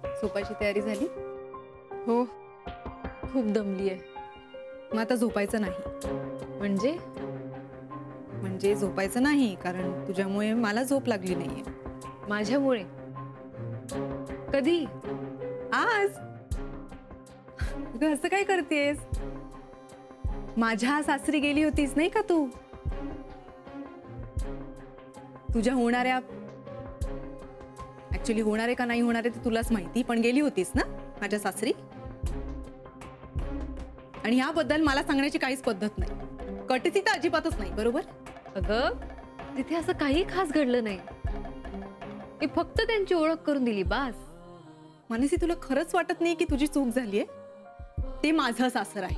झोपायची तयारी झाली? हो, खूप दमली आहे. मग आता झोपायचं नाही. म्हणजे झोपायचं नाही, कारण तुझ्यामुळे मला झोप लागली नाहीये. माझ्यामुळे? कधी? आज. असं काय करतेस? माझ्या सासरी गेली होतीस नाही का तू? तुझ्या होणाऱ्या, ऍक्च्युली होणारे का नाही होणारे ते तुलाच माहिती, पण गेली होतीस ना माझ्या सासरी. आणि याबद्दल मला सांगण्याची काहीच पद्धत नाही, कटती तर अजिबातच नाही, बरोबर? अगं, तिथे असं काही खास घडलं नाही. मी फक्त त्यांची ओळख करून दिली बास. मानसी, तुला खरंच वाटत नाही की तुझी चूक झालीये? ते माझं सासर आहे,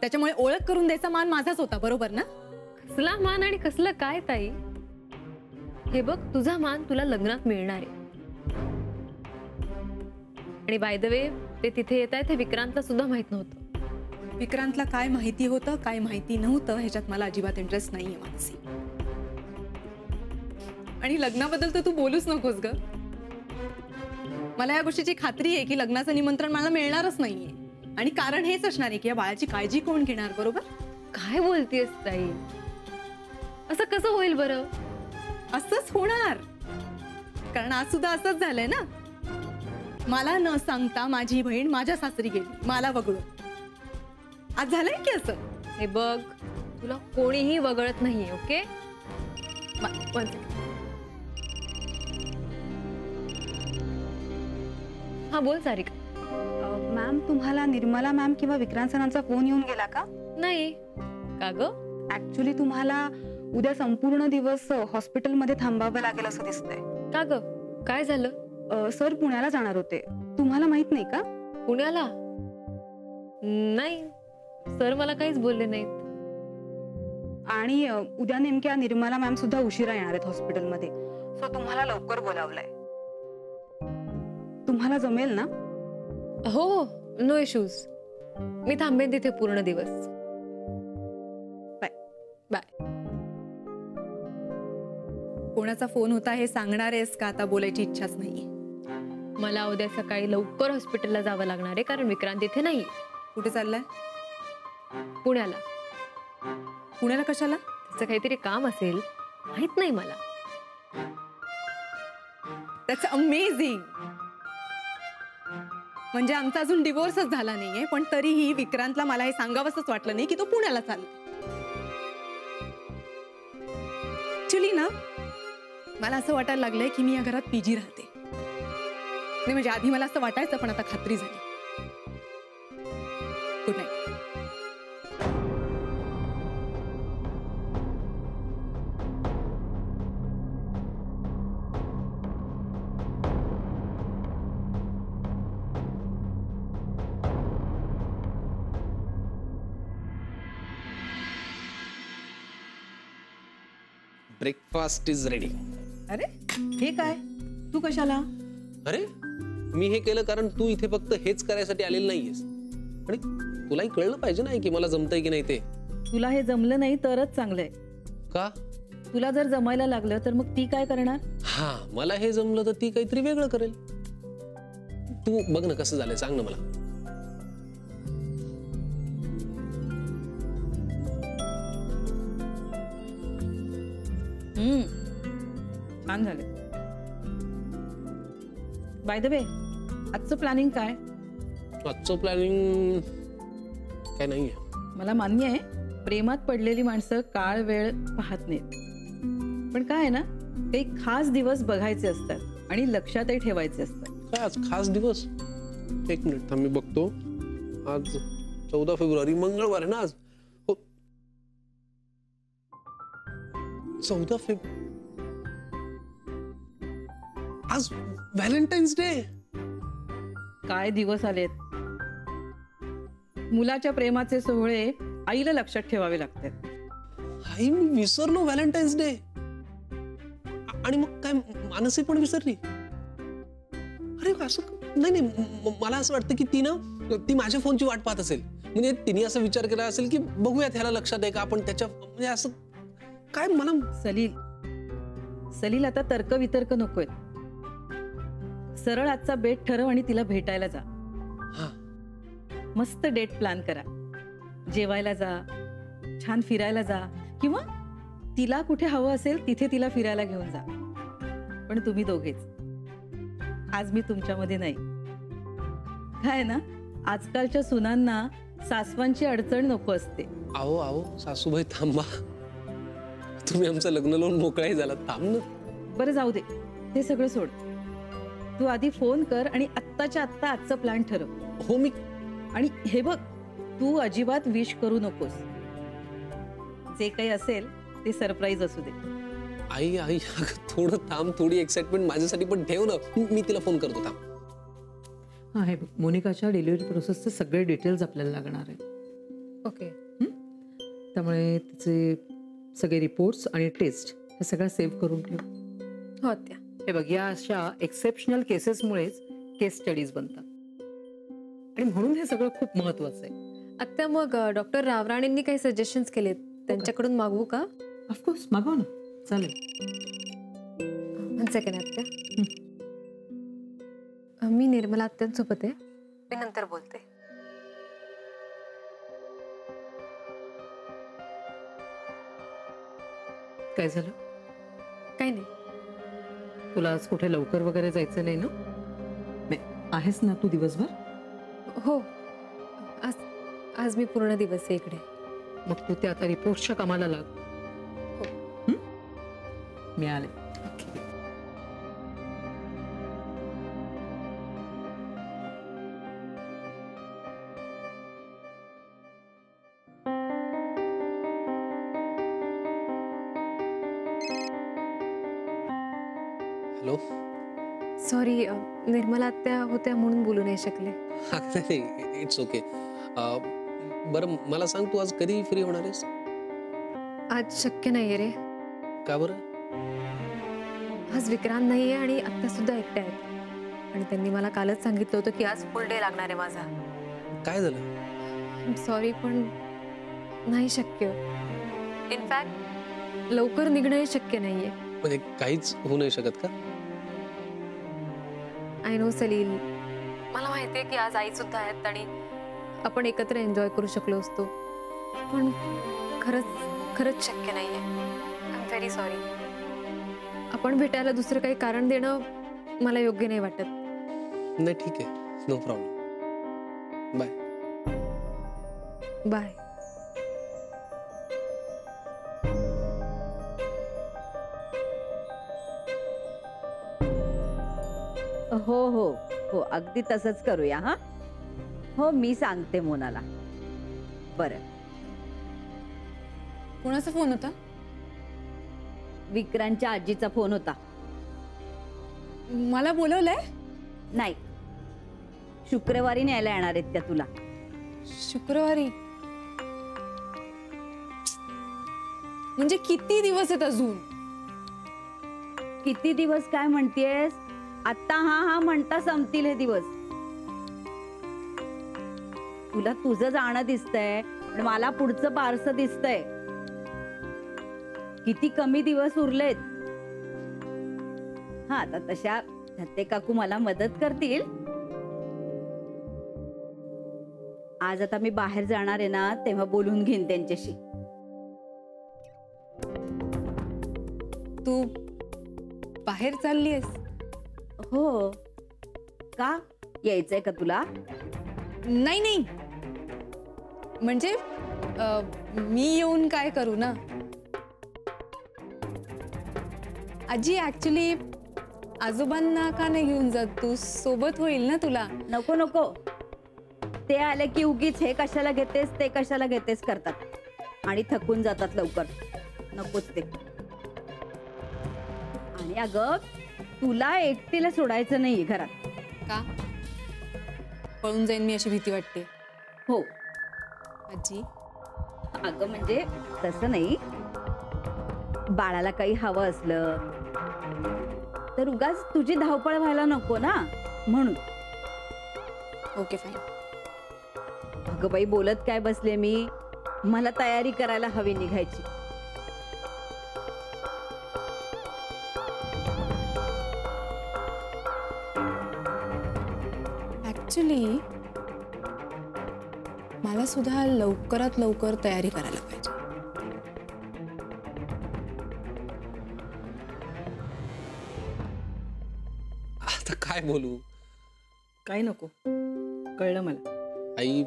त्याच्यामुळे ओळख करून द्यायचा मान माझाच होता, बरोबर ना? कसला मान आणि कसलं काय ताई? हे बघ, तुझा मान तुला लग्नात मिळणार आहे. आणि बाय द वे, ते तिथे येत आहेत हे विक्रांतला सुद्धा माहित नव्हतं. विक्रांतला काय माहिती होतं काय माहिती नव्हतं ह्याच्यात मला अजिबात इंटरेस्ट नाहीये मानसी. आणि लग्नाबद्दल तर तू बोलूच नकोस ग. मला या गोष्टीची खात्री आहे की लग्नाचं निमंत्रण मला मिळणारच नाहीये. आणि कारण हेच असणार आहे की या बाळाची काळजी कोण घेणार, बरोबर? काय बोलतेस ताई? असं कसं होईल बरं? असंच होणार, कारण आज सुद्धा असंच झालंय ना. मला न सांगता माझी बहीण माझ्या सासरी गेली, मला वगळून. आज झालंय की असं? हे बघ, तुला कोणीही वगळत नाहीये, ओके? हा, बोल सारिका. मॅम, तुम्हाला निर्मला मॅम किंवा विक्रांत सरांचा फोन येऊन गेला का? नाही. का ग? ऍक्च्युली तुम्हाला उद्या संपूर्ण दिवस हॉस्पिटलमध्ये थांबावं लागेल असं दिसतंय. का ग? काय झालं? सर पुण्याला जाणार होते, तुम्हाला माहित नाही का? पुण्याला? नाही, सर मला काहीच बोलले नाहीत. आणि उद्या नेमक्या निर्मला मॅम सुद्धा उशिरा येणार आहेत हॉस्पिटलमध्ये, सो तुम्हाला लवकर बोलावलंय. तुम्हाला जमेल ना? हो, नो इश्यूज. मी थांबेन तिथे पूर्ण दिवस. बाय. बाय. कोणाचा फोन होता हे सांगणार आहेस का? आता बोलायची इच्छाच नाहीये. मला उद्या सकाळी लवकर हॉस्पिटलला जावं लागणार आहे, कारण विक्रांत इथे नाही. कुठे चाललाय? पुण्याला. पुण्याला कशाला? त्याचं काहीतरी काम असेल, माहित नाही मला. त्याचं अमेझिंग. म्हणजे आमचा अजून डिवोर्सच झाला नाहीये, पण तरीही विक्रांतला मला हे सांगावंसच वाटलं नाही की तो पुण्याला चालला. ऍक्च्युली ना, मला असं वाटायला लागलंय की मी या घरात पीजी राहते. नाही म्हणजे आधी मला असं वाटायचं, पण आता खात्री झाली. Good night. Breakfast is ready. अरे हे काय? तू कशाला? अरे मी हे केलं कारण तू इथे फक्त हेच करायसाठी आलेली नाहीयेस, आणि तुलाही कळलं पाहिजे ना की मला जमतंय की नाही ते. तुला हे जमलं नाही तरच चांगलंय. का? तुला जर जमायला लागलं तर मग ती काय करणार? हा, मला हे जमलं तर ती काहीतरी वेगळं करेल. तू बघ ना कसं झालंय, सांग ना मला. छान झाले. बाय द वे, आजचं प्लॅनिंग काय? आजचं प्लॅनिंग काय नाहीये. मला मान्य आहे, प्रेमात पडलेली माणसं काळ वेळ पाहत नाहीत, पण काय आहे ना, काही खास दिवस बघायचे असतात आणि लक्षातही ठेवायचे असतात. काय आज खास दिवस? एक मिनिट थांब, मी बघतो. आज 14 फेब्रुवारी, मंगळवार आहे ना आज. हो, 14 फेब्रुवारी. आज व्हॅलेंटाईन्स डे. काय दिवस आलेत. मुलाच्या प्रेमाचे सोहळे आईला लक्षात ठेवावे लागतात. आई, मी विसरलो व्हॅलेंटाईन्स डे. आणि मग काय मानसी पण विसरली? अरे असं नाही, मला असं वाटतं की ती माझ्या फोनची वाट पाहत असेल. म्हणजे तिने असं विचार केला असेल की बघूया त्याला लक्षात आहे का आपण त्याच्या, म्हणजे असं काय. मला सलील, आता तर्क वितर्क नकोय. सरळ आजचा बेट ठरव आणि तिला भेटायला जा. हा. मस्त डेट प्लॅन करा. जेवायला जा, छान फिरायला जा, किंवा तिला कुठे हवं असेल तिथे तिला फिरायला घेऊन जा. पण तुम्ही दोघेच. आज मी तुमच्यामध्ये नाही. काय ना, आजकालच्या सुनांना सासवांची अडचण नको असते. आहो आहो सासूबाई थांबा. तुम्ही आमचं लग्न लावून मोकळाही झाला. थांब ना. बरं जाऊ दे, ते सगळं सोड. तू आधी फोन कर आणि आत्ताच्या आत्ता आजचं प्लॅन ठरव. हो मी. आणि हे बघ, तू अजिबात विश करू नकोस. जे काही असेल ते सरप्राईज असू दे. आई आई अगं थोडं थांब. थोडी एक्साइटमेंट माझ्यासाठी पण ठेव ना. मी तिला फोन करतो. थांब. हा हे बघ, मोनिकाच्या डिलिव्हरी प्रोसेसचे सगळे डिटेल्स आपल्याला लागणार आहेत. ओके. त्यामुळे तिचे सगळे रिपोर्ट्स आणि टेस्ट हे सगळं सेव्ह करून ठेव. हो आत्या. हे बघ, या अशा एक्सेप्शनल केसेसमुळेच केस स्टडीज बनतात आणि म्हणून हे सगळं खूप महत्वाचं आहे. आत्या, मग डॉक्टर रावराणेंनी काही सजेशन्स केलेत, त्यांच्याकडून मागवू का? ऑफकोर्स मागव ना, चालेल. वन सेकंड आत्या. मी निर्मला आत्यांसोबत आहे, मी नंतर बोलते. काय झालं? काही नाही. तुला आज कुठे लवकर वगैरे जायचं नाही ना? आहेस ना तू दिवसभर? हो, आज आज मी पूर्ण दिवस आहे इकडे. मग तू त्या आता रिपोर्टच्या कामाला लाग. हो. मी आले. हॅलो. सॉरी, निर्मला आत्या होत्या म्हणून बोलू नाही शकले. It's okay. बरं मला सांग, तू आज कधी फ्री होणार आहेस? आज शक्य नाहीये रे. का बरं? आज विक्रांत नाहीये आणि आत्या सुद्धा एकट्या आहेत, आणि त्यांनी मला कालच सांगितलं होतं की आज फुल डे लागणार आहे माझा. काय झालं? सॉरी, पण नाही शक्य. इनफॅक्ट लवकर निघणंही शक्य नाहीये. म्हणजे काहीच होऊ नाही शकत का? आय नो सलील, मला माहितीये की आज आई सुद्धा आहेत आणि आपण एकत्र एन्जॉय करू शकलो असतो, पण खरंच खरंच शक्य नाहीये. I am very sorry. आपण भेटायला दुसरं काही कारण देणं मला योग्य नाही वाटत. नाही ठीक आहे, नो प्रॉब्लेम. बाय. बाय. हो हो हो, अगदी तसंच करूया. हा हो, मी सांगते मोनाला. बरं. कोणाचा फोन होता? विक्रांतच्या आजीचा फोन होता. मला बोलवलंय? नाही, शुक्रवारी न्यायला येणार आहेत त्या तुला. शुक्रवारी? म्हणजे किती दिवस आहेत अजून? किती दिवस काय म्हणतेस? आता हा हा म्हणता संपतील हे दिवस. तुला तुझं जाणं दिसतंय, पण मला पुढचं बारसं दिसतंय. किती कमी दिवस उरलेत. हा, आता तशा धत्ते काकू मला मदत करतील. आज आता मी बाहेर जाणार आहे ना, तेव्हा बोलून घेईन त्यांच्याशी. तू बाहेर चाललीयस? हो. का यायचंय का तुला? नाही नाही, म्हणजे मी येऊन काय करू ना. आजी, ऍक्च्युली आजोबांना का नाही घेऊन जात तू? सोबत होईल ना तुला. नको नको, ते आले की उगीच हे कशाला घेतेस ते कशाला घेतेस करतात आणि थकून जातात लवकर. नकोच ते. आणि अगं, तुला एकटीला सोडायचं नाहीये घरात. का? पळून जाईन मी अशी भीती वाटते. हो. आजी, अगं म्हणजे तसं नाही, बाळाला काही हवं असलं तर उगाच तुझी धावपळ व्हायला नको ना, म्हणून. Okay fine. अगं बाई, बोलत काय बसले मी? मला तयारी करायला हवी निघायची. ऍक्च्युली मला सुद्धा लवकरात लवकर तयारी करायला पाहिजे. आता काय बोलू? काय नको, कळलं मला. आई,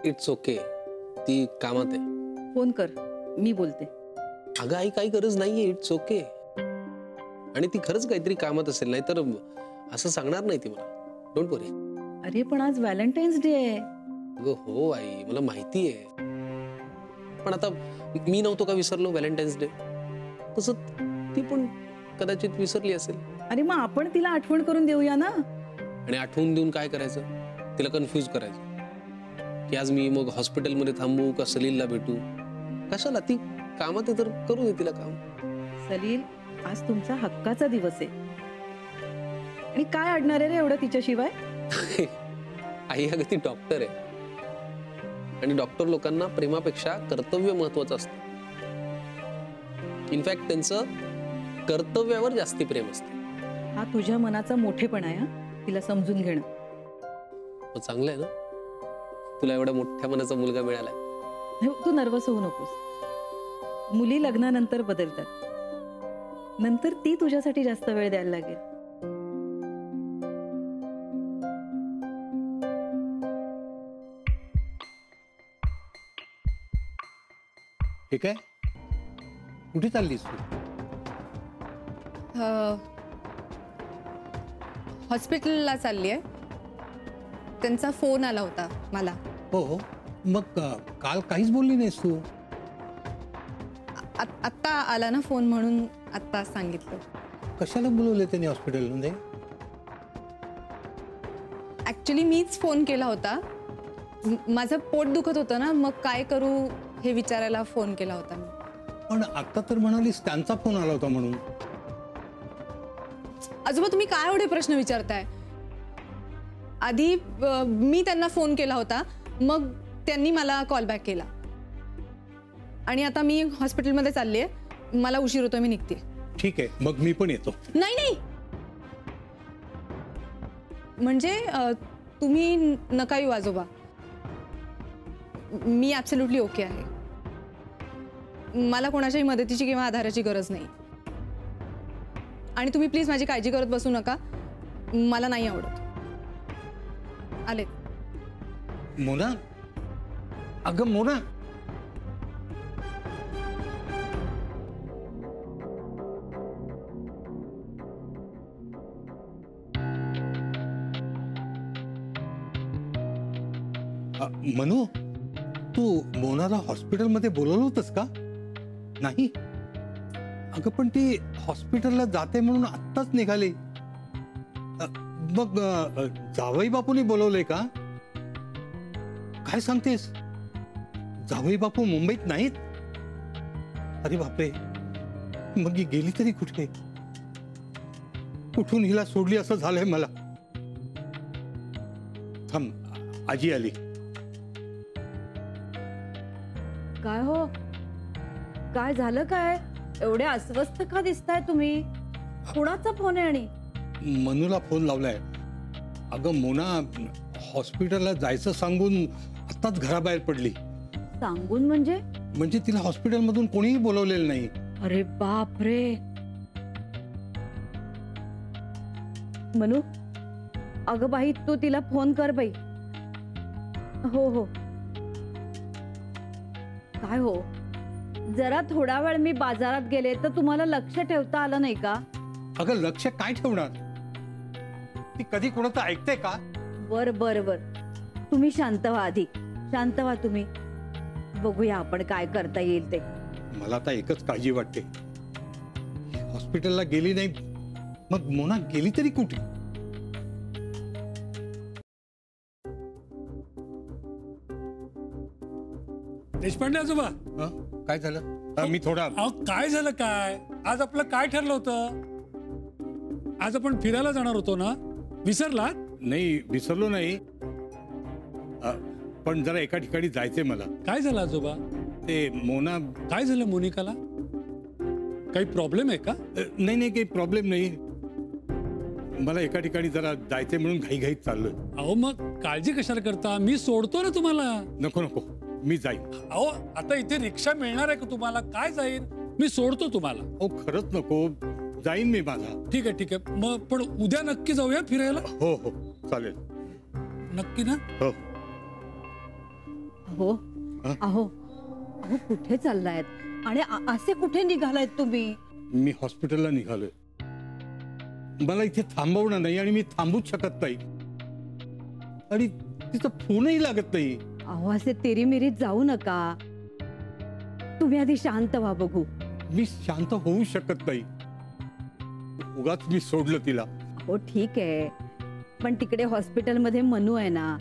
इट्स ओके, ती कामात आहे. फोन कर, मी बोलते. अगं आई, काही गरज नाहीये, इट्स ओके. आणि ती खरंच काहीतरी कामात असेल, नाही तर असं सांगणार नाही ती मला. डोंट वरी. अरे पण आज व्हॅलेंटाईन्स डे आहे. अगं हो आई, मला माहिती आहे. पण आता मी नव्हतो का विसरलो व्हॅलेंटाईन्स डे, तसं ती पण कदाचित विसरली असेल. अरे मग आपण तिला आठवण करून देऊया ना. आणि आठवून देऊन काय करायचं? तिला कन्फ्यूज करायचं की आज मी मग हॉस्पिटलमध्ये थांबू का सलीलला भेटू? कशाला? ती कामात आहे तर करू दे तिला काम. सलील, आज तुमचा हक्काचा दिवस आहे. आणि काय अडणार आहे रे एवढं तिच्याशिवाय? आई अगं ती डॉक्टर आहे आणि डॉक्टर लोकांना प्रेमापेक्षा कर्तव्य महत्वाचं असतं. इनफॅक्ट त्यांचं कर्तव्यावर जास्ती प्रेम असतं. हा तुझ्या मनाचा मोठेपणा आहे. तिला समजून घेणं मग चांगलं आहे ना, तुला एवढ्या मोठ्या मनाचा मुलगा मिळालाय. तू नर्वस होऊ नकोस. मुली लग्नानंतर बदलतात, नंतर ती तुझ्यासाठी जास्त वेळ द्यायला लागेल. ठीक आहे, कुठे चाललीस तू? हॉस्पिटलला चालली आहे. त्यांचा फोन आला होता मला. हो, मग काल काहीच बोलली नाहीस तू? आत्ता आला ना फोन, म्हणून आत्ता सांगितलं. कशाला बोलवले त्यांनी हॉस्पिटलमध्ये? ऍक्च्युली मीच फोन केला होता. माझं पोट दुखत होतं ना, मग काय करू हे विचारायला फोन केला होता मी. पण आता तर म्हणालीस त्यांचा फोन आला होता म्हणून. आजोबा, तुम्ही काय एवढे प्रश्न विचारताय? आधी मी त्यांना फोन केला होता, मग त्यांनी मला कॉल बॅक केला. आणि आता मी हॉस्पिटलमध्ये चालली आहे, मला उशीर होतोय, मी निघते. ठीक आहे, मग मी पण येतो. नाही नाही, म्हणजे तुम्ही नका येऊ आजोबा. मी ॲब्सोल्युटली ओके आहे. मला कोणाच्याही मदतीची किंवा आधाराची गरज नाही. आणि तुम्ही प्लीज माझी काळजी करत बसू नका, मला नाही आवडत. आले. मोना, अगं मोना, मनू, तू मोनाला हॉस्पिटलमध्ये बोलवलं होतंस का? नाही? अगं पण ती हॉस्पिटलला जाते म्हणून आत्ताच निघाली. मग जावई बापूंनी बोलवलंय का? काय सांगतेस? जावई बापू मुंबईत नाहीत? अरे बापरे, मग ही गेली तरी कुठे? कुठून हिला सोडली असं झालंय मला. थांब, आजी आली. काय हो, काय झालं? काय एवढे अस्वस्थ का दिसताय तुम्ही? कुणाचा फोन आहे? आणि मनूला फोन लावलाय. अगं मोना हॉस्पिटलला जायचं सांगून आताच घराबाहेर पडली. सांगून म्हणजे? म्हणजे तिला हॉस्पिटलमधून कोणीही बोलवलेलं नाही. अरे बाप रे. मनू, अगं बाई, तू तिला फोन कर बाई. हो हो. काय हो, जरा थोडा वेळ मी बाजारात गेले तर तुम्हाला लक्ष ठेवता आलं नाही का? अगं लक्ष काय ठेवणार? ती कधी कोणाचं ऐकते का? बर बर बर, तुम्ही शांत व्हा. आधी शांत व्हा तुम्ही. बघूया आपण काय करता येईल ते. मला आता एकच काळजी वाटते, हॉस्पिटलला गेली नाही, मग मोना गेली तरी कुठे? देशपांडे आजोबा, काय झालं? मी थोडा. काय झालं? काय आज आपलं काय ठरलं होतं? आज आपण फिरायला जाणार होतो ना, विसरला? नाही, विसरलो नाही, पण जरा एका ठिकाणी जायचंय मला. काय झालं आजोबा? ते मोना. काय झालं मोनिकाला? काही प्रॉब्लेम आहे का? नाही नाही, काही प्रॉब्लेम नाही. मला एका ठिकाणी जरा जायचंय म्हणून घाईघाईत चाललोय. अहो मग काळजी कशाला करता, मी सोडतो ना तुम्हाला. नको नको, मी जाईन. अहो आता इथे रिक्षा मिळणार आहे का तुम्हाला? काय जाईल, मी सोडतो तुम्हाला. अहो खरंच नको, जाईन मी माझा. ठीक आहे ठीक आहे, मग पण उद्या नक्की जाऊया फिरायला. हो हो चालेल. नक्की ना? हो. अहो हा? अहो अहो कुठे चाललायत आणि असे कुठे निघालायत तुम्ही? मी हॉस्पिटलला निघालोय. मला इथे थांबवणं नाही आणि मी थांबूच शकत नाही. आणि तिचा फोनही लागत नाही. अहो असे तेरीमेरीत जाऊ नका. तुम्ही आधी शांत व्हा बघू. मी शांत होऊ शकत नाही. उगाच मी सोडलं तिला. हो ठीक आहे, पण तिकडे हॉस्पिटलमध्ये मनू आहे ना.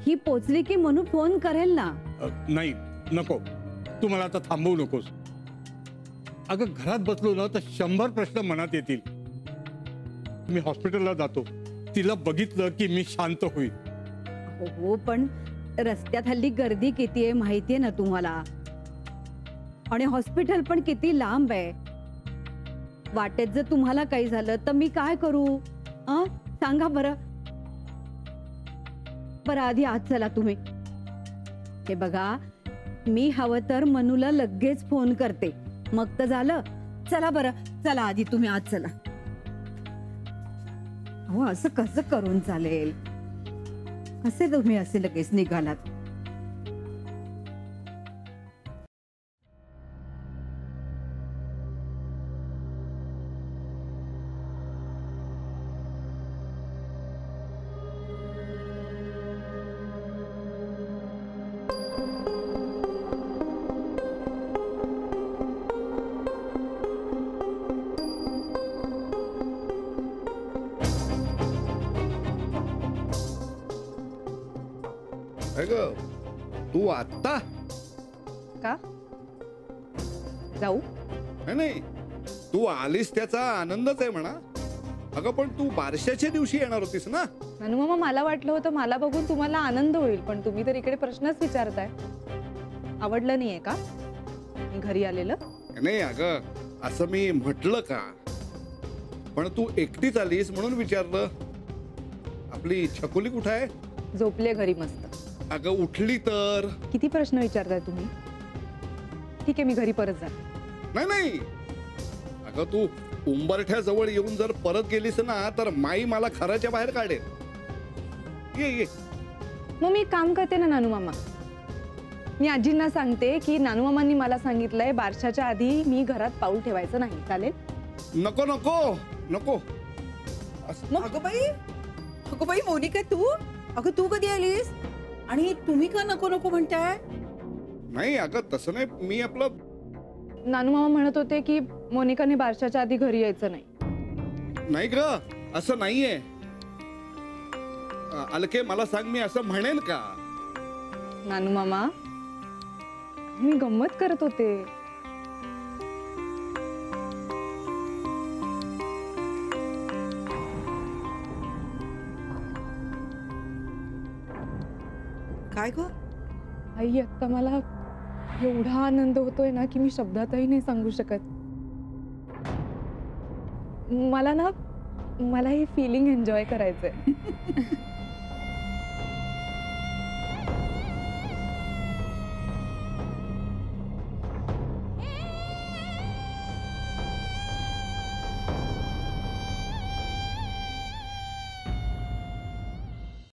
ही पोचली की मनू फोन करेल ना. नाही नको, तू मला आता थांबवू नकोस. अगं घरात बसलो ना तर 100 प्रश्न मनात येतील. मी हॉस्पिटलला जातो, तिला बघितलं की मी शांत होईल. हो पण रस्त्यात हल्ली गर्दी किती आहे माहितीये ना तुम्हाला. आणि हॉस्पिटल पण किती लांब आहे. वाटेत जर तुम्हाला काही झालं तर मी काय करू? सांगा बरं. बरं आधी आत चला तुम्ही. हे बघा, मी हवं तर मनूला लगेच फोन करते, मग तर झालं. चला बरं, चला आधी तुम्ही आत चला. हो असं कसं करून चालेल? कसे तुम्ही असे लगेच निघालात? तू आता का जाऊ? नाही, तू आलीस त्याचा आनंदच आहे म्हणा. अगं पण तू बारशाच्या दिवशी येणार होतीस ना. नानू मामा, मला वाटलं होतं मला बघून तुम्हाला आनंद होईल, पण तुम्ही तर इकडे प्रश्नच विचारताय. आवडलं नाहीये का मी घरी आलेलं? नाही अगं, असं मी म्हटलं का? पण तू एकटीच आलीस म्हणून विचारलं. आपली छकुली कुठं आहे? झोपले घरी मस्त. अगं उठली तर. किती प्रश्न विचारताय तुम्ही? ठीक आहे, मी घरी परत जा. नाही नाही अगं, तू उंबरठ्या जवळ येऊन जर परत गेलीस ना तर माई मला घराच्या बाहेर काढेल. ये ये. मग मी काम करते ना नानू मामा. मी आजींना सांगते की नानू मामांनी मला सांगितलंय बारशाच्या आधी मी घरात पाऊल ठेवायचं नाही. चालेल? नको नको नको. अगं बाई मोनिका, तू कधी आलीस? आणि तुम्ही का नको नको म्हणताय? नाही अगं तसं नाही, मी आपलं. नानू मामा म्हणत होते की मोनिकाने बारशाच्या आधी घरी यायचं नाही. नाही ग, असं नाहीये. अलके मला सांग, मी असं म्हणेन का? नानू मामा, मी गंमत करत होते. काय ग? आई, आता मला एवढा आनंद होतोय ना की मी शब्दातही नाही सांगू शकत. मला हे फीलिंग एन्जॉय करायचंय.